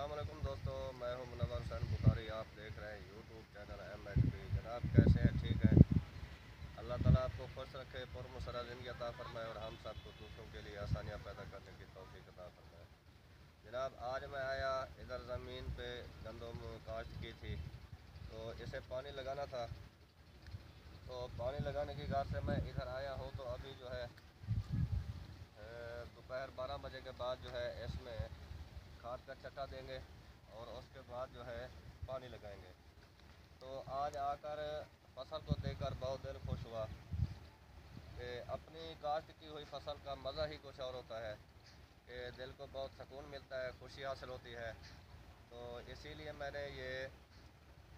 अस्सलाम वालेकुम दोस्तों, मैं हूं मुनव्वर हुसैन बुखारी। आप देख रहे हैं यूट्यूब चैनल MHP। जनाब कैसे हैं? ठीक हैं? अल्लाह ताला आपको खुश रखे, पुरमसरा ज़िंदगी अता फरमाए और हम सबको दूसरों के लिए आसानियाँ पैदा करने की तौफीक अता फरमाए। जनाब आज मैं आया, इधर ज़मीन पे गंदम काश्त की थी तो इसे पानी लगाना था। तो पानी लगाने की गार से मैं इधर आया हूँ तो अभी जो है दोपहर 12 बजे के बाद जो है इसमें खाद का चट्टा देंगे और उसके बाद जो है पानी लगाएंगे। तो आज आकर फसल को देखकर बहुत दिल खुश हुआ कि अपनी काश्त की हुई फसल का मज़ा ही कुछ और होता है कि दिल को बहुत सुकून मिलता है, खुशी हासिल होती है। तो इसीलिए मैंने ये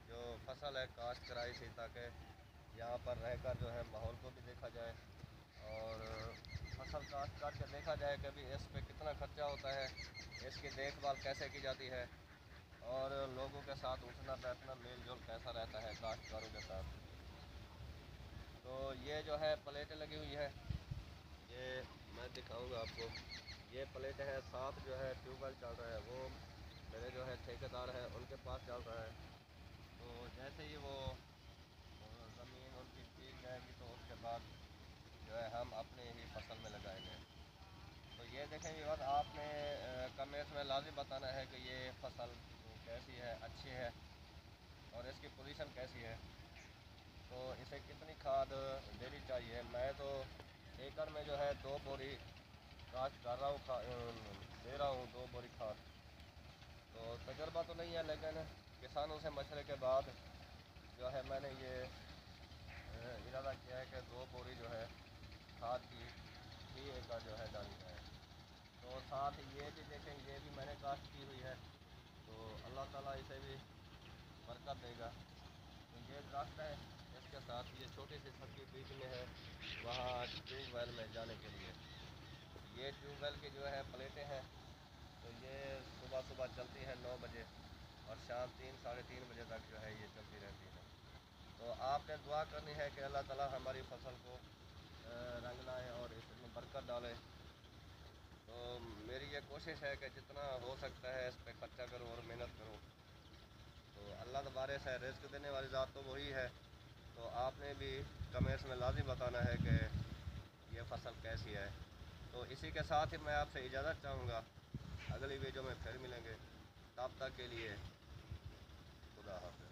जो फसल है काश्त कराई थी ताकि यहाँ पर रहकर जो है माहौल को भी देखा जाए और फसल काश्त करके देखा जाए कि भी इस पे कितना खर्चा होता है, इसकी देखभाल कैसे की जाती है और लोगों के साथ उठना बैठना मेल जोल कैसा रहता है काश्तकारों के साथ। तो ये जो है प्लेटें लगी हुई है, ये मैं दिखाऊंगा आपको। ये प्लेटें हैं, साथ जो है ट्यूबवेल चल रहा है, वो मेरे जो है ठेकेदार है उनके पास चल रहा है। तो जैसे ही वो ज़मीन उनकी ठीक जाएगी तो उसके बाद जो है हम अपने ही फसल में लगाएंगे। तो ये देखें ये बात आपने कमेंट्स में लाजिम बताना है कि ये फसल कैसी है, अच्छी है और इसकी पोजीशन कैसी है, तो इसे कितनी खाद देनी चाहिए। मैं तो एकड़ में जो है 2 बोरी काश्त कर रहा हूँ, दे रहा हूँ 2 बोरी खाद। तो तजर्बा तो नहीं है लेकिन किसानों से मशवरे के बाद जो है मैंने ये इरादा किया है कि 2 बोरी जो है खाद की ही एकड़ जो है डाली जाए। तो साथ ये भी देखें, ये भी मैंने काश्त की हुई है, तो अल्लाह ताला इसे भी बरकत देगा। तो ये दरख्त है, इसके साथ ये छोटी सी सब्जी बीच में है वहाँ ट्यूबवेल में जाने के लिए। ये ट्यूबवेल की जो है प्लेटें हैं, तो ये सुबह सुबह चलती है 9 बजे और शाम 3 साढ़े 3 बजे तक जो है ये चलती रहती है। तो आपने दुआ करनी है कि अल्लाह ताला हमारी फसल को रंग लाए और इसमें बरकत डाले। तो मेरी ये कोशिश है कि जितना हो सकता है इस पर खर्चा करूँ और मेहनत करूँ। तो अल्लाह तबारे से रिज़्क़ देने वाली ज़ात तो वही है। तो आपने भी कमेंट्स में लाज़िम बताना है कि ये फसल कैसी है। तो इसी के साथ ही मैं आपसे इजाज़त चाहूँगा, अगली वीडियो में फिर मिलेंगे। तब तक के लिए खुदा हाफ़िज़।